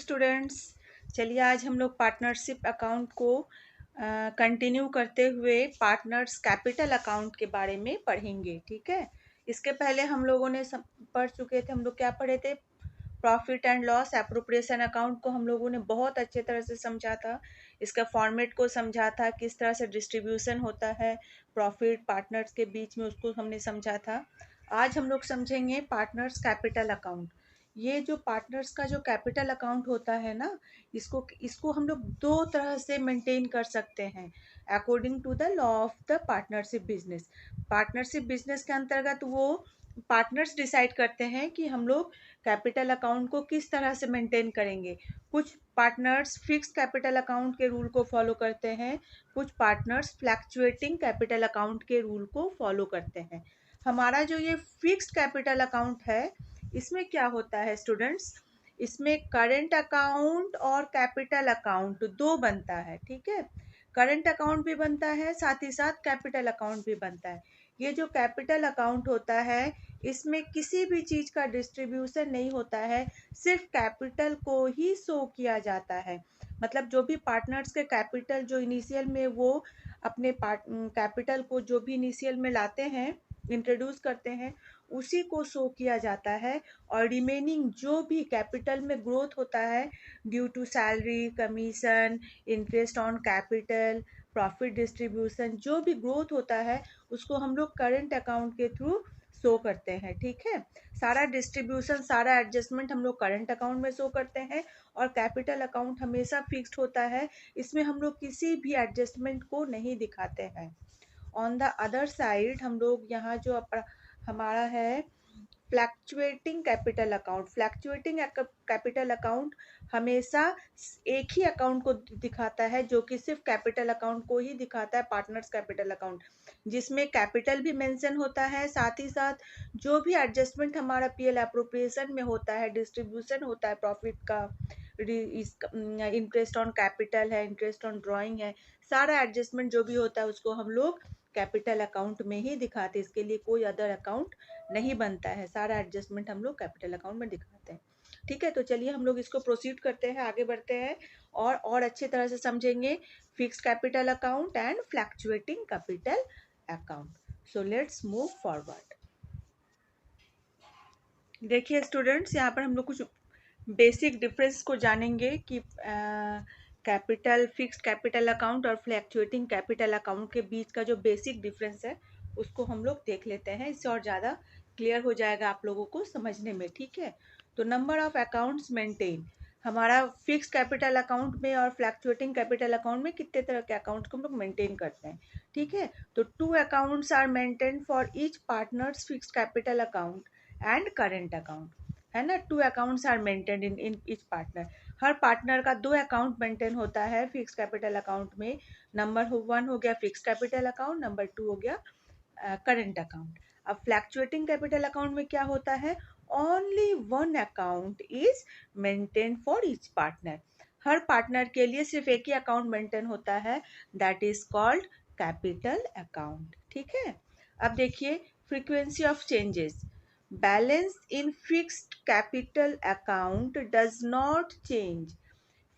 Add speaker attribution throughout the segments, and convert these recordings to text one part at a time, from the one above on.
Speaker 1: Students, चलिए आज हम लोग पार्टनरशिप अकाउंट को कंटिन्यू करते हुए पार्टनर्स कैपिटल अकाउंट के बारे में पढ़ेंगे। ठीक है, इसके पहले हम लोगों ने पढ़ चुके थे। हम लोग क्या पढ़े थे? Profit and loss appropriation account को हम लोगों ने बहुत अच्छे तरह से समझा था। इसका फॉर्मेट को समझा था, किस तरह से डिस्ट्रीब्यूशन होता है प्रॉफिट पार्टनर्स के बीच में, उसको हमने समझा था। आज हम लोग समझेंगे पार्टनर्स कैपिटल अकाउंट। ये जो पार्टनर्स का जो कैपिटल अकाउंट होता है ना, इसको इसको हम लोग दो तरह से मेंटेन कर सकते हैं according to the law of the partnership business. Partnership business के अंतर्गत वो पार्टनर्स डिसाइड करते हैं कि हम लोग कैपिटल अकाउंट को किस तरह से मेंटेन करेंगे। कुछ पार्टनर्स फिक्स कैपिटल अकाउंट के रूल को फॉलो करते हैं, कुछ पार्टनर्स फ्लैक्चुएटिंग कैपिटल अकाउंट के रूल को फॉलो करते हैं। हमारा जो ये फिक्स्ड कैपिटल अकाउंट है, इसमें क्या होता है स्टूडेंट्स? इसमें करंट अकाउंट और कैपिटल अकाउंट दो बनता है। ठीक है, करंट अकाउंट भी बनता है, साथ ही साथ कैपिटल अकाउंट भी बनता है। ये जो कैपिटल अकाउंट होता है, इसमें किसी भी चीज का डिस्ट्रीब्यूशन नहीं होता है, सिर्फ कैपिटल को ही शो किया जाता है। मतलब जो भी पार्टनर्स के कैपिटल जो इनिशियल में वो अपने कैपिटल को जो भी इनिशियल में लाते हैं, इंट्रोड्यूस करते हैं, उसी को शो किया जाता है। और रिमेनिंग जो भी कैपिटल में ग्रोथ होता है due to salary, commission, interest on capital, profit distribution, जो भी ग्रोथ होता है उसको हम लोग करंट अकाउंट के थ्रू शो करते हैं। ठीक है, सारा डिस्ट्रीब्यूशन, सारा एडजस्टमेंट हम लोग करंट अकाउंट में शो करते हैं। और कैपिटल अकाउंट हमेशा फिक्स्ड होता है, इसमें हम लोग किसी भी एडजस्टमेंट को नहीं दिखाते हैं। ऑन द अदर साइड हम लोग यहाँ जो हमारा है fluctuating capital account. Fluctuating capital account हमेशा एक ही अकाउंट को दिखाता है, जो कि सिर्फ कैपिटल अकाउंट को ही दिखाता है, पार्टनर्स कैपिटल अकाउंट, जिसमें कैपिटल भी मेंशन होता है, साथ ही साथ जो भी एडजस्टमेंट हमारा पीएल एप्रोप्रिएशन में होता है, डिस्ट्रीब्यूशन होता है प्रॉफिट का, इंटरेस्ट ऑन कैपिटल है, इंटरेस्ट ऑन ड्राइंग है, सारा एडजस्टमेंट जो भी होता है उसको हम लोग कैपिटल अकाउंट में ही दिखाते हैं। इसके लिए कोई अदर अकाउंट नहीं बनता है, सारा एडजस्टमेंट हम लोग कैपिटल अकाउंट में दिखाते हैं। ठीक है, तो चलिए हम लोग इसको प्रोसीड करते हैं, आगे बढ़ते हैं और अच्छे तरह से समझेंगे fixed capital account and fluctuating capital account. So let's move forward. देखिए स्टूडेंट्स, यहाँ पर हम लोग कुछ बेसिक डिफरेंस को जानेंगे कि कैपिटल फिक्स्ड कैपिटल अकाउंट और फ्लैक्चुएटिंग कैपिटल अकाउंट के बीच का जो बेसिक डिफरेंस है उसको हम लोग देख लेते हैं। इससे और ज़्यादा क्लियर हो जाएगा आप लोगों को समझने में। ठीक है, तो नंबर ऑफ अकाउंट्स मेंटेन, हमारा फिक्स्ड कैपिटल अकाउंट में और फ्लैक्चुएटिंग कैपिटल अकाउंट में कितने तरह के अकाउंट्स को हम लोग मेंटेन करते हैं। ठीक है, तो 2 accounts are maintain for each partners fixed capital account and current account, है ना। 2 accounts are maintain in each partner. हर पार्टनर का 2 अकाउंट मेंटेन होता है फिक्स कैपिटल अकाउंट में। नंबर 1 हो गया फिक्स कैपिटल अकाउंट, नंबर 2 हो गया करंट अकाउंट। अब फ्लैक्चुएटिंग कैपिटल अकाउंट में क्या होता है? Only 1 account is maintain for each partner. हर पार्टनर के लिए सिर्फ एक ही अकाउंट मेंटेन होता है, that is called capital account. ठीक है, अब देखिए frequency of changes. Balance in fixed capital account does not change.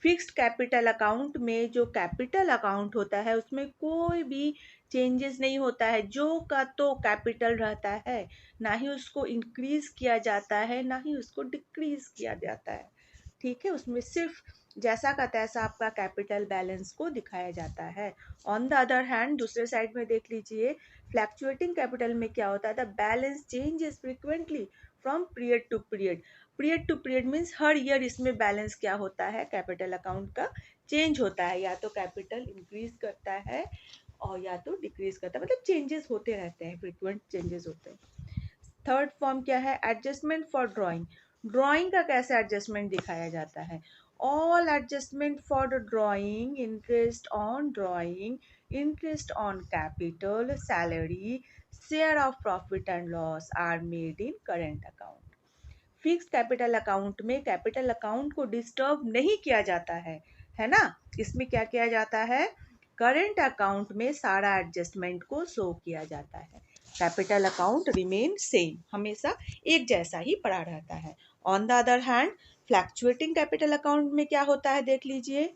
Speaker 1: Fixed capital account में जो कैपिटल अकाउंट होता है उसमें कोई भी चेंजेस नहीं होता है। जो का तो कैपिटल रहता है, ना ही उसको इंक्रीज किया जाता है, ना ही उसको डिक्रीज किया जाता है। ठीक है, उसमें सिर्फ जैसा का तैसा आपका कैपिटल बैलेंस को दिखाया जाता है। ऑन द अदर हैंड दूसरे साइड में देख लीजिए, फ्लैक्चुएटिंग कैपिटल में क्या होता है? The balance changes frequently from period to period. Period to period means हर ईयर इसमें बैलेंस क्या होता है, कैपिटल अकाउंट का चेंज होता है, या तो कैपिटल इंक्रीज करता है और या तो डिक्रीज करता है, मतलब चेंजेस होते रहते हैं, फ्रीक्वेंट चेंजेस होते हैं। थर्ड फॉर्म क्या है? Adjustment for drawing. ड्राइंग का कैसे एडजस्टमेंट दिखाया जाता है? All adjustment for the drawing, interest on drawing, interest on capital, salary, share of profit and loss are made in current account. Fix capital account में capital account को disturb नहीं किया जाता है ना। इसमें क्या किया जाता है? करंट अकाउंट में सारा एडजस्टमेंट को शो किया जाता है। कैपिटल अकाउंट रिमेन सेम, हमेशा एक जैसा ही पड़ा रहता है। On the other hand fluctuating capital account में क्या होता है देख लीजिए,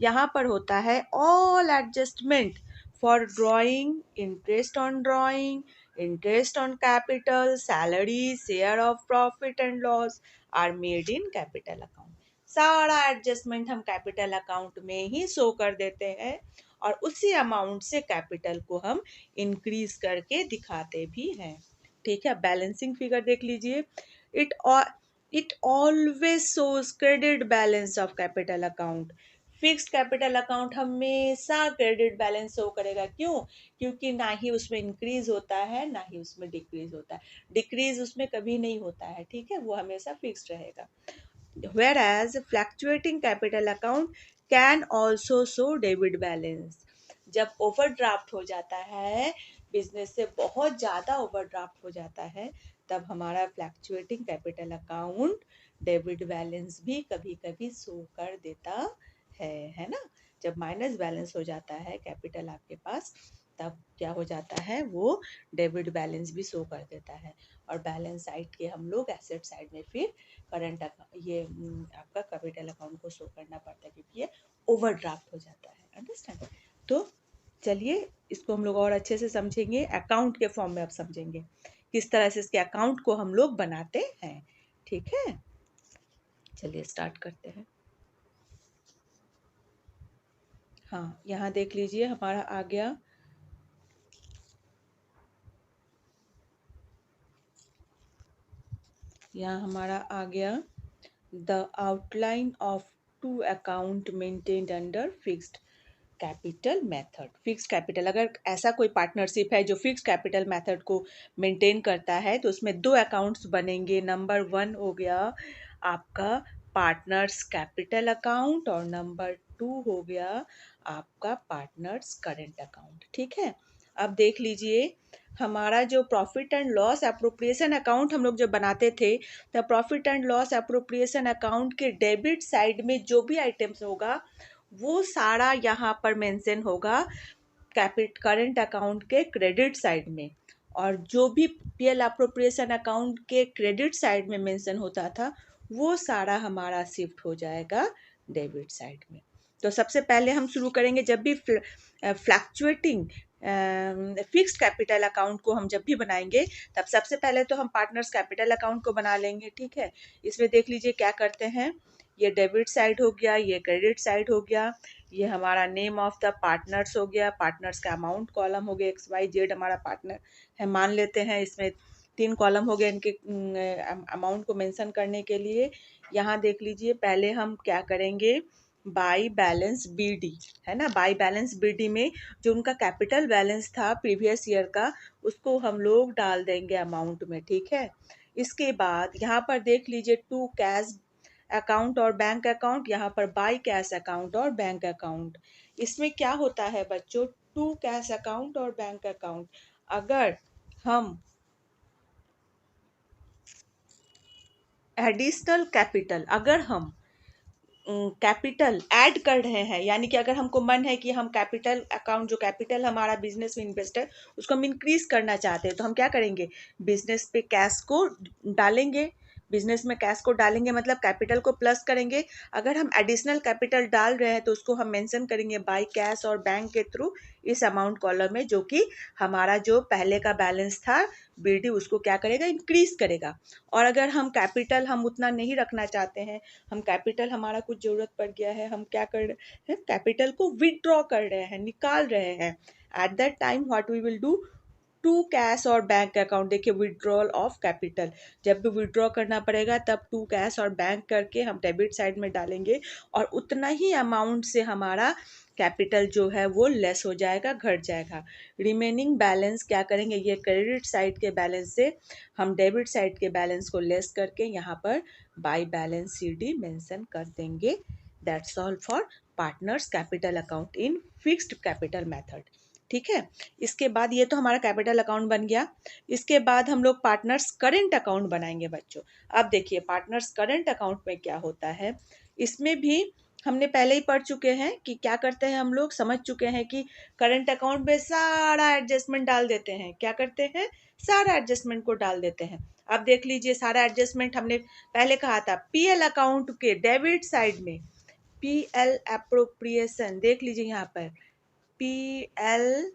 Speaker 1: यहाँ पर होता है all adjustment for drawing, interest on drawing, interest on capital, salary, share of profit and loss are made in capital account. सारा एडजस्टमेंट हम कैपिटल अकाउंट में ही शो कर देते हैं और उसी अमाउंट से कैपिटल को हम इंक्रीज करके दिखाते भी हैं। ठीक है, बैलेंसिंग फिगर देख लीजिए, it it always shows credit balance of capital account. Fixed capital account हमेशा क्रेडिट बैलेंस शो करेगा, क्यों? क्योंकि ना ही उसमें इंक्रीज होता है ना ही उसमें डिक्रीज होता है, डिक्रीज उसमें कभी नहीं होता है। ठीक है, वो हमेशा फिक्स्ड रहेगा। Whereas fluctuating capital account can also show debit balance। जब ओवरड्राफ्ट हो जाता है, बिजनेस से बहुत ज़्यादा ओवरड्राफ्ट हो जाता है, तब हमारा fluctuating capital account debit balance भी कभी कभी शो कर देता है ना। जब माइनस बैलेंस हो जाता है कैपिटल आपके पास, तब क्या हो जाता है, वो डेबिट बैलेंस भी शो कर देता है। और बैलेंस साइड के हम लोग एसेट साइड में फिर करंट ये आपका कैपिटल अकाउंट को शो करना पड़ता है, क्योंकि ये ओवरड्राफ्ट हो जाता है। अंडरस्टैंड? तो चलिए इसको हम लोग और अच्छे से समझेंगे, अकाउंट के फॉर्म में अब समझेंगे किस तरह से इसके अकाउंट को हम लोग बनाते हैं। ठीक है, चलिए स्टार्ट करते हैं। हाँ, यहाँ देख लीजिए हमारा आ गया, यहाँ हमारा आ गया the outline of two account maintained under fixed capital method. Fixed capital, अगर ऐसा कोई पार्टनरशिप है जो फिक्स्ड कैपिटल मेथड को मेंटेन करता है तो उसमें दो अकाउंट्स बनेंगे। नंबर 1 हो गया आपका पार्टनर्स कैपिटल अकाउंट और नंबर 2 हो गया आपका पार्टनर्स करंट अकाउंट। ठीक है, अब देख लीजिए हमारा जो profit and loss appropriation account हम लोग जब बनाते थे, तब profit and loss appropriation account के डेबिट साइड में जो भी आइटम्स होगा वो सारा यहाँ पर मेंशन होगा करंट अकाउंट के क्रेडिट साइड में, और जो भी पीएल अप्रोप्रिएशन अकाउंट के क्रेडिट साइड में मेंशन होता था वो सारा हमारा शिफ्ट हो जाएगा डेबिट साइड में। तो सबसे पहले हम शुरू करेंगे, जब भी फ्लैक्चुएटिंग फिक्स्ड कैपिटल अकाउंट को हम जब भी बनाएंगे तब सबसे पहले तो हम पार्टनर्स कैपिटल अकाउंट को बना लेंगे। ठीक है, इसमें देख लीजिए क्या करते हैं, ये डेबिट साइड हो गया, ये क्रेडिट साइड हो गया, ये हमारा नेम ऑफ द पार्टनर्स हो गया, पार्टनर्स का अमाउंट कॉलम हो गया, XYZ हमारा पार्टनर है मान लेते हैं, इसमें 3 कॉलम हो गए इनके अमाउंट को मेंशन करने के लिए। यहाँ देख लीजिए पहले हम क्या करेंगे, बाई बैलेंस BD है ना, बाई बैलेंस BD में जो उनका कैपिटल बैलेंस था प्रीवियस ईयर का उसको हम लोग डाल देंगे अमाउंट में। ठीक है, इसके बाद यहाँ पर देख लीजिए टू कैश अकाउंट और बैंक अकाउंट, यहाँ पर बाई कैश अकाउंट और बैंक अकाउंट। इसमें क्या होता है बच्चों, टू कैश अकाउंट और बैंक अकाउंट, अगर हम एडिशनल कैपिटल, अगर हम कैपिटल ऐड कर रहे हैं, यानी कि अगर हमको मन है कि हम कैपिटल अकाउंट, जो कैपिटल हमारा बिजनेस में इन्वेस्ट है उसको हम इंक्रीज करना चाहते हैं, तो हम क्या करेंगे, बिजनेस पे कैश को डालेंगे, बिजनेस में कैश को डालेंगे मतलब कैपिटल को प्लस करेंगे। अगर हम एडिशनल कैपिटल डाल रहे हैं तो उसको हम मेंशन करेंगे बाय कैश और बैंक के थ्रू इस अमाउंट कॉलम में, जो कि हमारा जो पहले का बैलेंस था BD उसको क्या करेगा, इंक्रीज करेगा। और अगर हम कैपिटल हम उतना नहीं रखना चाहते हैं, हम कैपिटल हमारा कुछ ज़रूरत पड़ गया है, हम क्या कर रहे हैं, कैपिटल को विदड्रॉ कर रहे हैं, निकाल रहे हैं, at that time what we will do, to cash और बैंक अकाउंट, देखिए विड्रॉल ऑफ कैपिटल, जब भी विड्रॉ करना पड़ेगा तब टू कैश और बैंक करके हम डेबिट साइड में डालेंगे और उतना ही अमाउंट से हमारा कैपिटल जो है वो लेस हो जाएगा, घट जाएगा। रिमेनिंग बैलेंस क्या करेंगे, ये क्रेडिट साइड के बैलेंस से हम डेबिट साइड के बैलेंस को लेस करके यहाँ पर बाय बैलेंस CD मेंशन कर देंगे। That's all for partners capital account in fixed capital method. ठीक है, इसके बाद ये तो हमारा कैपिटल अकाउंट बन गया। इसके बाद हम लोग पार्टनर्स करेंट अकाउंट बनाएंगे बच्चों। अब देखिए पार्टनर्स करेंट अकाउंट में क्या होता है, इसमें भी हमने पहले ही पढ़ चुके हैं कि क्या करते हैं, हम लोग समझ चुके हैं कि करंट अकाउंट में सारा एडजस्टमेंट डाल देते हैं। क्या करते हैं, सारा एडजस्टमेंट को डाल देते हैं। अब देख लीजिए, सारा एडजस्टमेंट हमने पहले कहा था पीएल अकाउंट के डेबिट साइड में, पीएल एप्रोप्रिएशन देख लीजिए यहाँ पर, पीएल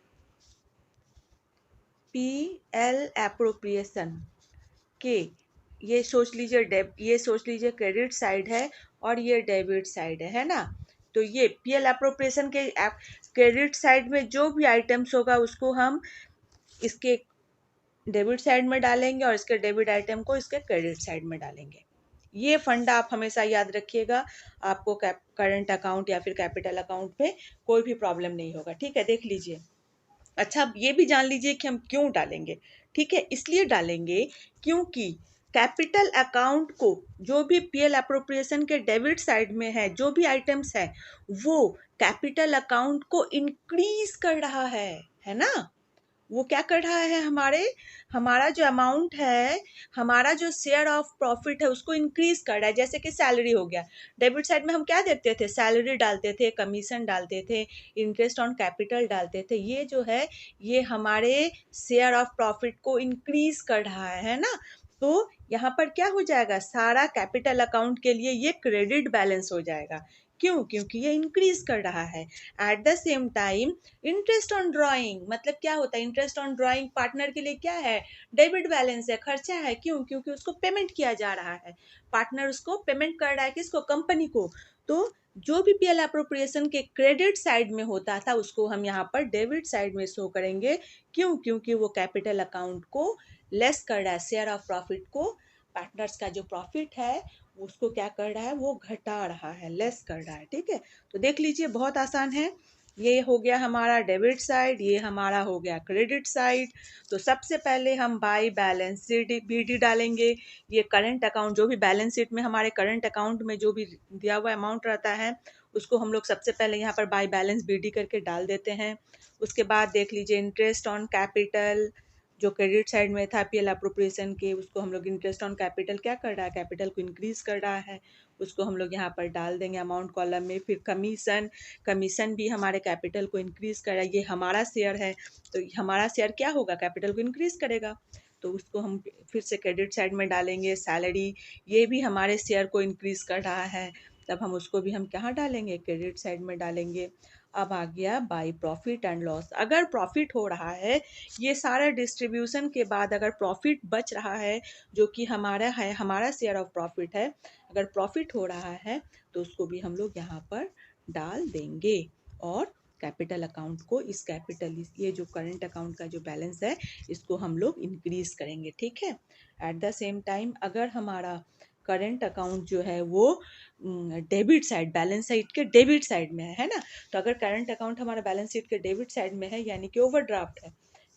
Speaker 1: एप्रोप्रिएशन के, ये सोच लीजिए ये सोच लीजिए क्रेडिट साइड है और ये डेबिट साइड है ना। तो ये पीएल एप्रोप्रिएशन के क्रेडिट साइड में जो भी आइटम्स होगा उसको हम इसके डेबिट साइड में डालेंगे और इसके डेबिट आइटम को इसके क्रेडिट साइड में डालेंगे। ये फंडा आप हमेशा याद रखिएगा, आपको करंट अकाउंट या फिर कैपिटल अकाउंट पे कोई भी प्रॉब्लम नहीं होगा। ठीक है, देख लीजिए। अच्छा, अब ये भी जान लीजिए कि हम क्यों डालेंगे। ठीक है, इसलिए डालेंगे क्योंकि कैपिटल अकाउंट को, जो भी पीएल अप्रोप्रिएशन के डेबिट साइड में है जो भी आइटम्स है, वो कैपिटल अकाउंट को इंक्रीज कर रहा है ना। वो क्या कर रहा है, हमारा जो अमाउंट है, हमारा जो शेयर ऑफ प्रॉफिट है उसको इंक्रीज कर रहा है। जैसे कि सैलरी हो गया, डेबिट साइड में हम क्या देखते थे, सैलरी डालते थे, कमीशन डालते थे, इंटरेस्ट ऑन कैपिटल डालते थे। ये जो है ये हमारे शेयर ऑफ प्रॉफिट को इंक्रीज कर रहा है ना। तो यहाँ पर क्या हो जाएगा, सारा कैपिटल अकाउंट के लिए ये क्रेडिट बैलेंस हो जाएगा। क्यों, क्योंकि ये इंक्रीज कर रहा है। At the same time interest on drawing, मतलब क्या होता है, इंटरेस्ट ऑन ड्राइंग पार्टनर के लिए क्या है, डेबिट बैलेंस है, खर्चा है। क्यों, क्योंकि उसको पेमेंट किया जा रहा है, पार्टनर उसको पेमेंट कर रहा है, किसको, कंपनी को। तो जो भी पीएल अप्रोप्रिएशन के क्रेडिट साइड में होता था उसको हम यहाँ पर डेबिट साइड में शो करेंगे। क्यों, क्योंकि वो कैपिटल अकाउंट को लेस कर रहा है, शेयर ऑफ प्रॉफिट को, पार्टनर्स का जो प्रॉफिट है उसको क्या कर रहा है, वो घटा रहा है, लेस कर रहा है। ठीक है, तो देख लीजिए बहुत आसान है। ये हो गया हमारा डेबिट साइड, ये हमारा हो गया क्रेडिट साइड। तो सबसे पहले हम बाय बैलेंस शीट बीडी डालेंगे। ये करंट अकाउंट, जो भी बैलेंस शीट में हमारे करंट अकाउंट में जो भी दिया हुआ अमाउंट रहता है उसको हम लोग सबसे पहले यहाँ पर बाय बैलेंस बीडी करके डाल देते हैं। उसके बाद देख लीजिए इंटरेस्ट ऑन कैपिटल, जो क्रेडिट साइड में था पीएल अप्रोप्रिएशन के, उसको हम लोग इंटरेस्ट ऑन कैपिटल क्या कर रहा है, कैपिटल को इंक्रीज कर रहा है, उसको हम लोग यहाँ पर डाल देंगे अमाउंट कॉलम में। फिर कमीशन भी हमारे कैपिटल को इंक्रीज कर रहा है, ये हमारा शेयर है तो हमारा शेयर क्या होगा, कैपिटल को इंक्रीज करेगा, तो उसको हम फिर से क्रेडिट साइड में डालेंगे। सैलरी, ये भी हमारे शेयर को इंक्रीज कर रहा है, तब हम उसको भी हम कहाँ डालेंगे, क्रेडिट साइड में डालेंगे। अब आ गया बाय प्रॉफिट एंड लॉस। अगर प्रॉफिट हो रहा है, ये सारे डिस्ट्रीब्यूशन के बाद अगर प्रॉफिट बच रहा है जो कि हमारा है, हमारा शेयर ऑफ प्रॉफिट है, अगर प्रॉफिट हो रहा है तो उसको भी हम लोग यहाँ पर डाल देंगे। और कैपिटल अकाउंट को, इस कैपिटल, ये जो करंट अकाउंट का जो बैलेंस है इसको हम लोग इंक्रीज करेंगे। ठीक है, एट द सेम टाइम अगर हमारा करंट अकाउंट जो है वो डेबिट साइड, बैलेंस शीट के डेबिट साइड में है ना, तो अगर करंट अकाउंट हमारा बैलेंस शीट के डेबिट साइड में है यानी कि ओवरड्राफ्ट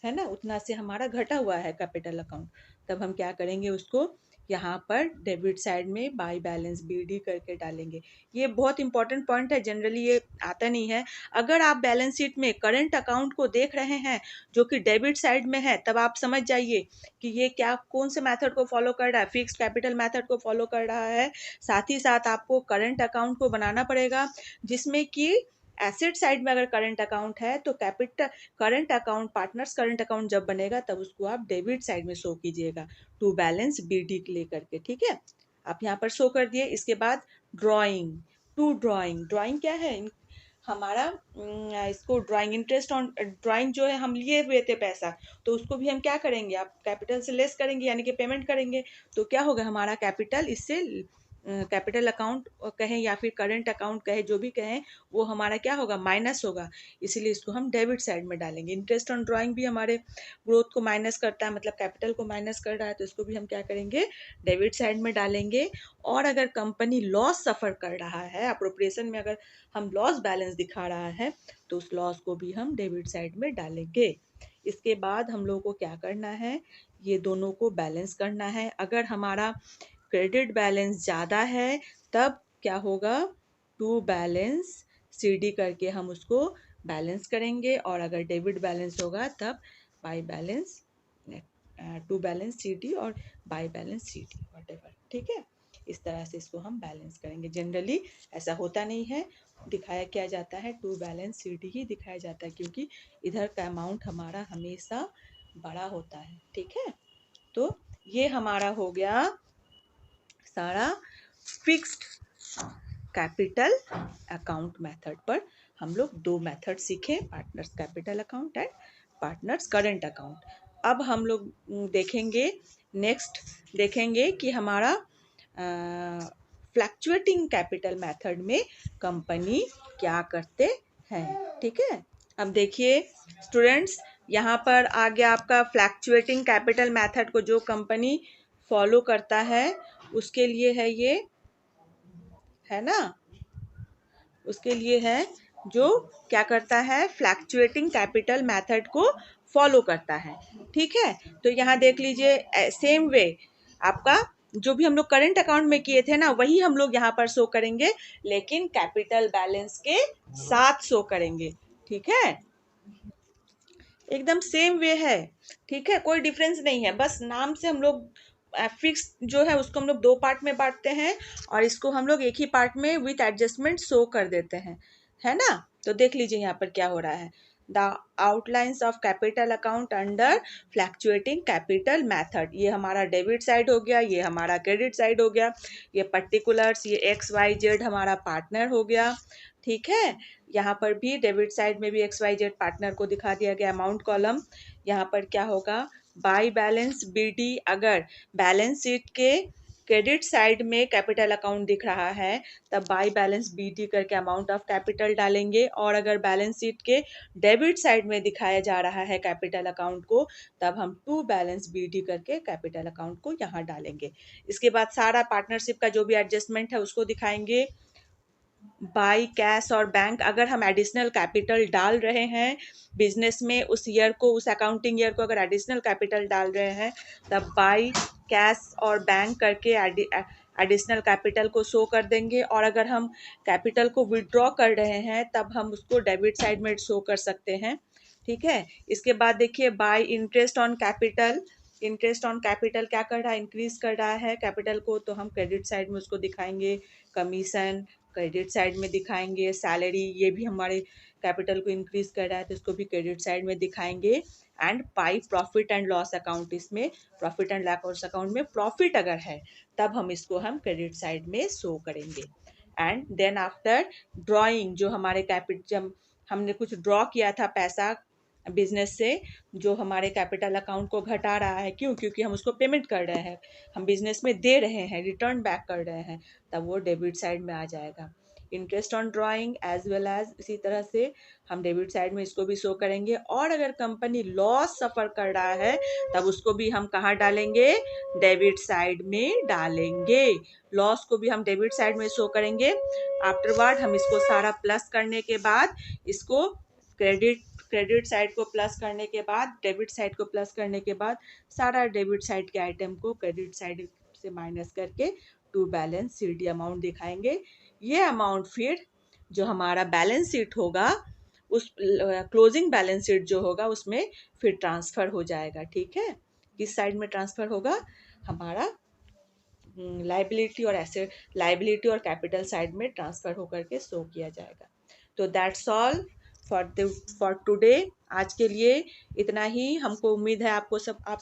Speaker 1: है ना, उतना से हमारा घटा हुआ है कैपिटल अकाउंट, तब हम क्या करेंगे, उसको यहाँ पर डेबिट साइड में बाय बैलेंस बीडी करके डालेंगे। ये बहुत इंपॉर्टेंट पॉइंट है, जनरली ये आता नहीं है। अगर आप बैलेंस शीट में करंट अकाउंट को देख रहे हैं जो कि डेबिट साइड में है, तब आप समझ जाइए कि ये क्या, कौन से मेथड को फॉलो कर रहा है, फिक्स्ड कैपिटल मेथड को फॉलो कर रहा है। साथ ही साथ आपको करंट अकाउंट को बनाना पड़ेगा जिसमें कि एसेट साइड में अगर करंट अकाउंट है तो capital current account, partners current account जब बनेगा तब उसको आप डेबिट साइड में शो कीजिएगा, टू बैलेंस बीडी लेकर के। ठीक है, आप यहाँ पर शो कर दिए। इसके बाद ड्राइंग, टू ड्राइंग, ड्राइंग क्या है हमारा, इसको ड्राइंग, इंटरेस्ट ऑन ड्राइंग जो है, हम लिए हुए थे पैसा, तो उसको भी हम क्या करेंगे, आप कैपिटल से लेस करेंगे यानी कि पेमेंट करेंगे, तो क्या होगा, हमारा कैपिटल इससे कैपिटल अकाउंट कहें या फिर करंट अकाउंट कहें, जो भी कहें, वो हमारा क्या होगा, माइनस होगा, इसीलिए इसको हम डेबिट साइड में डालेंगे। इंटरेस्ट ऑन ड्राइंग भी हमारे ग्रोथ को माइनस करता है, मतलब कैपिटल को माइनस कर रहा है, तो इसको भी हम क्या करेंगे, डेबिट साइड में डालेंगे। और अगर कंपनी लॉस सफ़र कर रहा है, अप्रोप्रिएशन में अगर हम लॉस बैलेंस दिखा रहा है तो उस लॉस को भी हम डेबिट साइड में डालेंगे। इसके बाद हम लोगों को क्या करना है, ये दोनों को बैलेंस करना है। अगर हमारा क्रेडिट बैलेंस ज़्यादा है तब क्या होगा, टू बैलेंस सीडी करके हम उसको बैलेंस करेंगे, और अगर डेबिट बैलेंस होगा तब by balance, to balance CD और बाय बैलेंस सीडी, व्हाटएवर। ठीक है, इस तरह से इसको हम बैलेंस करेंगे। जनरली ऐसा होता नहीं है, दिखाया क्या जाता है, टू बैलेंस शीट ही दिखाया जाता है, क्योंकि इधर का अमाउंट हमारा हमेशा बड़ा होता है। ठीक है, तो ये हमारा हो गया सारा फिक्स्ड कैपिटल अकाउंट मेथड पर हम लोग दो मेथड सीखे, partners capital account and partners current account. अब हम लोग देखेंगे, नेक्स्ट देखेंगे कि हमारा फ्लैक्चुएटिंग कैपिटल मेथड में कंपनी क्या करते हैं। ठीक है, अब देखिए स्टूडेंट्स, यहाँ पर आ गया आपका फ्लैक्चुएटिंग कैपिटल मेथड को जो कंपनी फॉलो करता है उसके लिए है, ये है ना, उसके लिए है जो क्या करता है, फ्लैक्चुएटिंग कैपिटल मेथड को फॉलो करता है। ठीक है, तो यहाँ देख लीजिए सेम वे आपका जो भी हम लोग करंट अकाउंट में किए थे ना, वही हम लोग यहाँ पर शो करेंगे, लेकिन कैपिटल बैलेंस के साथ शो करेंगे। ठीक है, एकदम सेम वे है। ठीक है, कोई डिफरेंस नहीं है, बस नाम से हम लोग फिक्स जो है उसको हम लोग दो पार्ट में बांटते हैं और इसको हम लोग एक ही पार्ट में विथ एडजस्टमेंट शो कर देते हैं, है ना। तो देख लीजिए यहाँ पर क्या हो रहा है, the outlines of capital account under fluctuating capital method. ये हमारा डेबिट साइड हो गया, ये हमारा क्रेडिट साइड हो गया, ये पर्टिकुलर्स, ये XYZ हमारा पार्टनर हो गया। ठीक है, यहाँ पर भी डेबिट साइड में भी XYZ पार्टनर को दिखा दिया गया अमाउंट कॉलम। यहाँ पर क्या होगा, बाय बैलेंस BD, अगर बैलेंस शीट के क्रेडिट साइड में कैपिटल अकाउंट दिख रहा है तब बाय बैलेंस BD करके अमाउंट ऑफ कैपिटल डालेंगे, और अगर बैलेंस शीट के डेबिट साइड में दिखाया जा रहा है कैपिटल अकाउंट को तब हम टू बैलेंस BD करके कैपिटल अकाउंट को यहाँ डालेंगे। इसके बाद सारा पार्टनरशिप का जो भी एडजस्टमेंट है उसको दिखाएंगे। बाई कैश और बैंक, अगर हम एडिशनल कैपिटल डाल रहे हैं बिजनेस में उस ईयर को, उस अकाउंटिंग ईयर को अगर एडिशनल कैपिटल डाल रहे हैं तब बाई कैश और बैंक करके एडिशनल कैपिटल को शो कर देंगे, और अगर हम कैपिटल को विड्रॉ कर रहे हैं तब हम उसको डेबिट साइड में शो कर सकते हैं। ठीक है, इसके बाद देखिए bye interest on capital, interest on capital क्या कर रहा है, इंक्रीज कर रहा है कैपिटल को, तो हम क्रेडिट साइड में उसको दिखाएंगे। कमीशन क्रेडिट साइड में दिखाएंगे, सैलरी ये भी हमारे कैपिटल को इंक्रीज कर रहा है तो इसको भी क्रेडिट साइड में दिखाएंगे। And by profit and loss account, इसमें प्रॉफिट एंड लॉस अकाउंट में प्रॉफिट अगर है तब हम इसको हम क्रेडिट साइड में शो करेंगे। एंड देन आफ्टर ड्रॉइंग, जो हमारे जब हमने कुछ ड्रॉ किया था पैसा बिजनेस से, जो हमारे कैपिटल अकाउंट को घटा रहा है, क्यों, क्योंकि हम उसको पेमेंट कर रहे हैं, हम बिजनेस में दे रहे हैं, रिटर्न बैक कर रहे हैं, तब वो डेबिट साइड में आ जाएगा। Interest on drawing as well as इसी तरह से हम डेबिट साइड में इसको भी शो करेंगे। और अगर कंपनी लॉस सफ़र कर रहा है तब उसको भी हम कहाँ डालेंगे, डेबिट साइड में डालेंगे। लॉस को भी हम डेबिट साइड में शो करेंगे। आफ्टरवर्ड हम इसको सारा प्लस करने के बाद, इसको क्रेडिट साइड को प्लस करने के बाद, डेबिट साइड को प्लस करने के बाद सारा डेबिट साइड के आइटम को क्रेडिट साइड से माइनस करके टू बैलेंस शीट अमाउंट दिखाएंगे। ये अमाउंट फिर जो हमारा बैलेंस शीट होगा, उस क्लोजिंग बैलेंस शीट जो होगा उसमें फिर ट्रांसफ़र हो जाएगा। ठीक है, किस साइड में ट्रांसफ़र होगा, हमारा लाइबिलिटी और एसेट, लाइबिलिटी और कैपिटल साइड में ट्रांसफ़र होकर के शो किया जाएगा। तो दैट्स ऑल फॉर टुडे। आज के लिए इतना ही। हमको उम्मीद है आप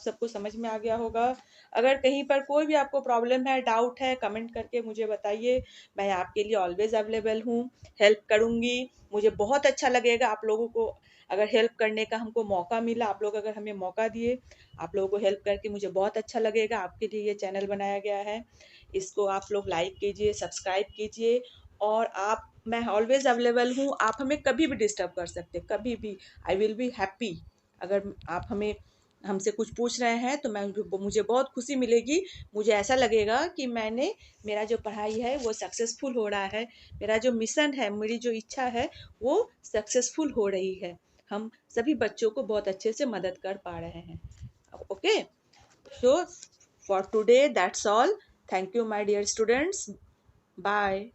Speaker 1: सबको समझ में आ गया होगा। अगर कहीं पर कोई भी आपको प्रॉब्लम है, डाउट है, कमेंट करके मुझे बताइए। मैं आपके लिए ऑलवेज अवेलेबल हूँ, हेल्प करूँगी। मुझे बहुत अच्छा लगेगा आप लोगों को अगर हेल्प करने का हमको मौका मिला, आप लोग अगर हमें मौका दिए, आप लोगों को हेल्प करके मुझे बहुत अच्छा लगेगा। आपके लिए ये चैनल बनाया गया है, इसको आप लोग लाइक कीजिए, सब्सक्राइब कीजिए, और मैं ऑलवेज अवेलेबल हूँ। आप हमें कभी भी डिस्टर्ब कर सकते, कभी भी। I will be happy. अगर आप हमसे कुछ पूछ रहे हैं तो मुझे बहुत खुशी मिलेगी। मुझे ऐसा लगेगा कि मेरा जो पढ़ाई है वो सक्सेसफुल हो रहा है, मेरा जो मिशन है, मेरी जो इच्छा है वो सक्सेसफुल हो रही है। हम सभी बच्चों को बहुत अच्छे से मदद कर पा रहे हैं। Okay, so for today that's all. Thank you my dear students, bye.